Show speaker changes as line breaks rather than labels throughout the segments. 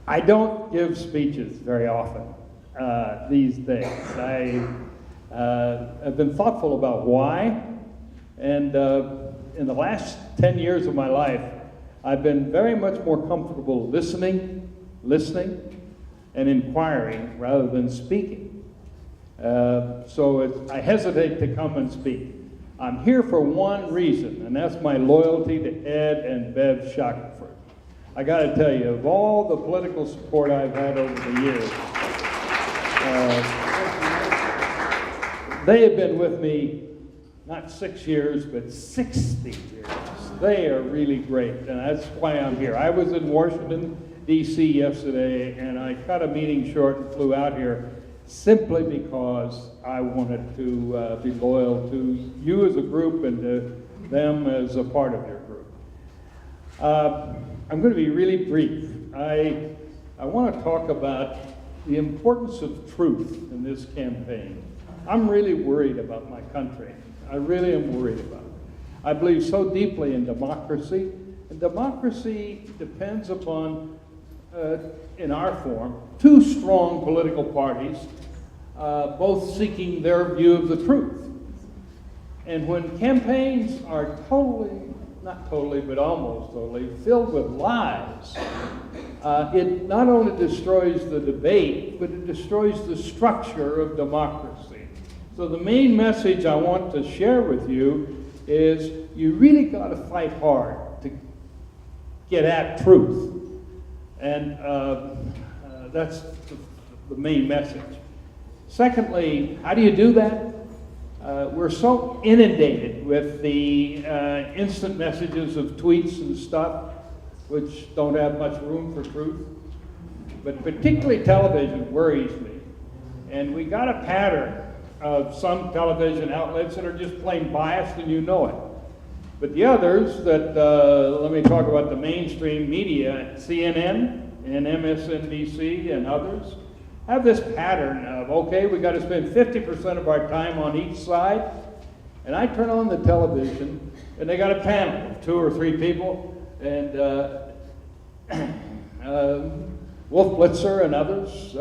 I don't give speeches very often these days. I have been thoughtful about why, and in the last 10 years of my life, I've been very much more comfortable listening, and inquiring rather than speaking. So I hesitate to come and speak. I'm here for one reason, and that's my loyalty to Ed and Bev Shackelford. I got to tell you, of all the political support I've had over the years, they have been with me not 6 years, but 60 years. They are really great, and that's why I'm here. I was in Washington, D.C. yesterday, and I cut a meeting short and flew out here simply because I wanted to be loyal to you as a group and to them as a part of your group. I'm going to be really brief. I want to talk about the importance of truth in this campaign. I'm really worried about my country. I really am worried about it. I believe so deeply in democracy, and democracy depends upon, in our form, two strong political parties, both seeking their view of the truth. And when campaigns are totally, not totally, but almost totally, filled with lies, it not only destroys the debate, but it destroys the structure of democracy. So the main message I want to share with you is you really got to fight hard to get at truth. And that's the main message. Secondly, how do you do that? We're so inundated with the instant messages of tweets and stuff, which don't have much room for truth. But particularly television worries me. And we got a pattern of some television outlets that are just plain biased, and you know it. But the others that, let me talk about the mainstream media, CNN and MSNBC and others, have this pattern of, okay, we got to spend 50% of our time on each side, and I turn on the television, and they got a panel of 2 or 3 people, and Wolf Blitzer and others,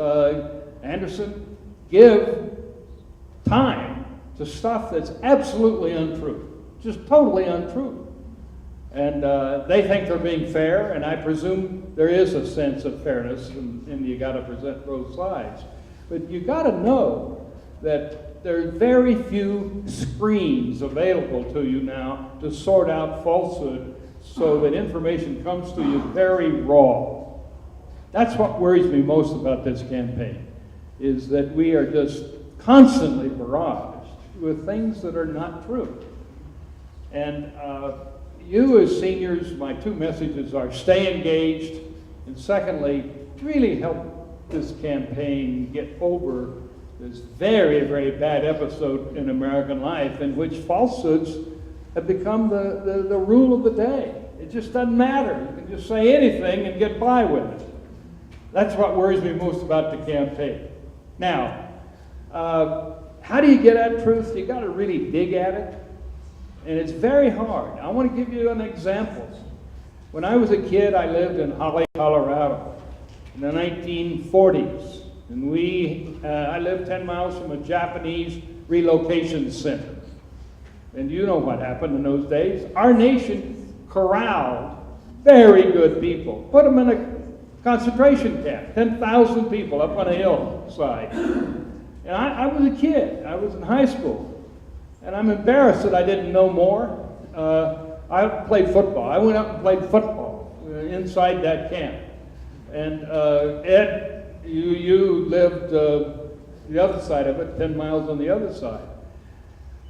Anderson, give time to stuff that's absolutely untrue, just totally untrue. And they think they're being fair, and I presume there is a sense of fairness, and you got to present both sides. But you got to know that there are very few screens available to you now to sort out falsehood so that information comes to you very raw. That's what worries me most about this campaign, is that we are just constantly barraged with things that are not true. And you as seniors, my 2 messages are stay engaged, and secondly, really help this campaign get over this very, very bad episode in American life in which falsehoods have become the rule of the day. It just doesn't matter. You can just say anything and get by with it. That's what worries me most about the campaign. Now, how do you get at truth? You got to really dig at it. And it's very hard. I want to give you an example. When I was a kid, I lived in Holly, Colorado in the 1940s. And I lived 10 miles from a Japanese relocation center. And you know what happened in those days. Our nation corralled very good people, put them in a concentration camp, 10,000 people up on a hillside. And I was a kid. I was in high school. And I'm embarrassed that I didn't know more. I played football. I went up and played football inside that camp. And Ed, you lived the other side of it, 10 miles on the other side.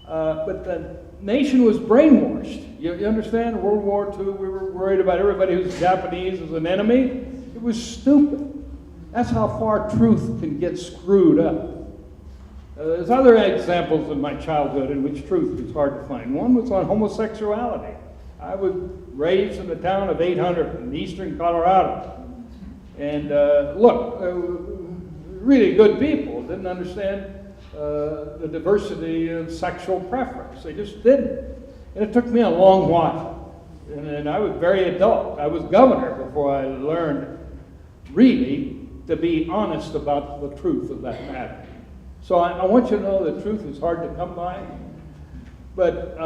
But the nation was brainwashed. You understand? World War II, we were worried about everybody who's Japanese as an enemy. It was stupid. That's how far truth can get screwed up. There's other examples in my childhood in which truth was hard to find. One was on homosexuality. I was raised in the town of 800 in eastern Colorado. And really good people didn't understand the diversity of sexual preference. They just didn't. And it took me a long while. And I was very adult. I was governor before I learned really to be honest about the truth of that matter. So I want you to know that truth is hard to come by, but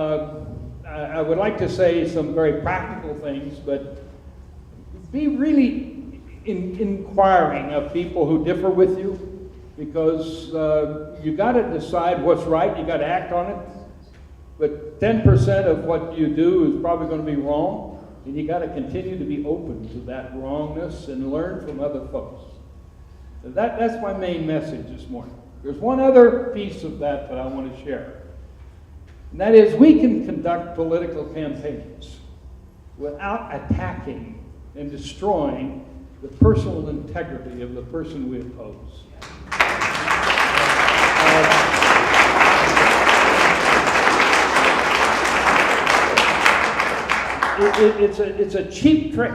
I would like to say some very practical things, but be really inquiring of people who differ with you, because you got to decide what's right, you got to act on it, but 10% of what you do is probably going to be wrong, and you got to continue to be open to that wrongness and learn from other folks. So that's my main message this morning. There's one other piece of that I want to share, and that is we can conduct political campaigns without attacking and destroying the personal integrity of the person we oppose. It's a cheap trick,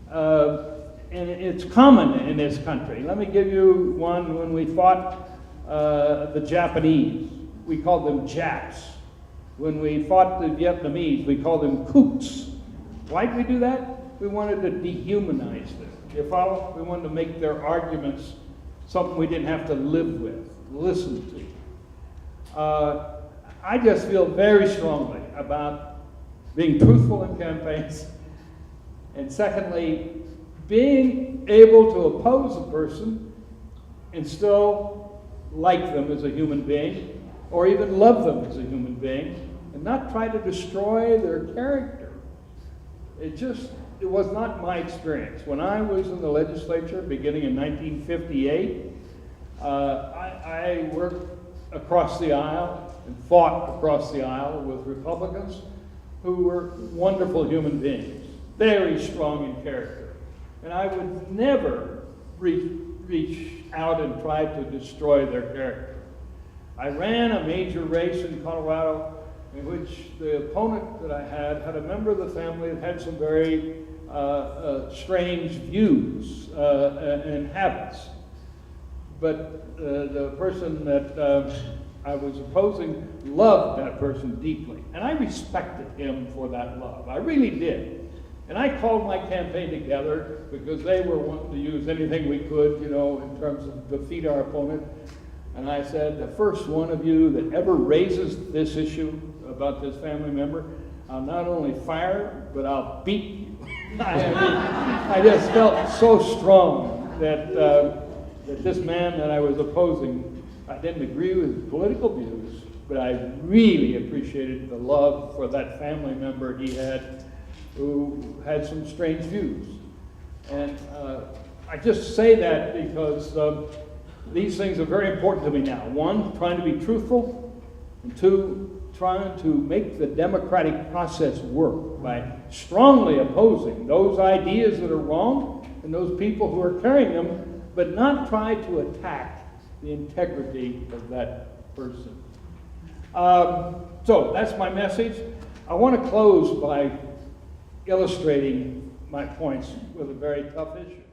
and it's common in this country. Let me give you one. When we fought the Japanese, we called them Japs. When we fought the Vietnamese, we called them Coots. Why did we do that? We wanted to dehumanize them. You follow? We wanted to make their arguments something we didn't have to live with, listen to. I just feel very strongly about being truthful in campaigns, and secondly, being able to oppose a person and still like them as a human being, or even love them as a human being, and not try to destroy their character. It was not my experience. When I was in the legislature beginning in 1958, I worked across the aisle and fought across the aisle with Republicans who were wonderful human beings, very strong in character. And I would never reach out and try to destroy their character. I ran a major race in Colorado in which the opponent that I had a member of the family that had some very strange views and habits. But the person that I was opposing loved that person deeply, and I respected him for that love. I really did. And I called my campaign together because they were wanting to use anything we could, in terms of defeat our opponent. And I said, the first one of you that ever raises this issue about this family member, I'll not only fire, but I'll beat you. I just felt so strong that this man that I was opposing, I didn't agree with his political views, but I really appreciated the love for that family member he had who had some strange views. And I just say that because these things are very important to me now. One, trying to be truthful, and two, trying to make the democratic process work by strongly opposing those ideas that are wrong and those people who are carrying them, but not try to attack the integrity of that person. So that's my message. I want to close by illustrating my points with a very tough issue.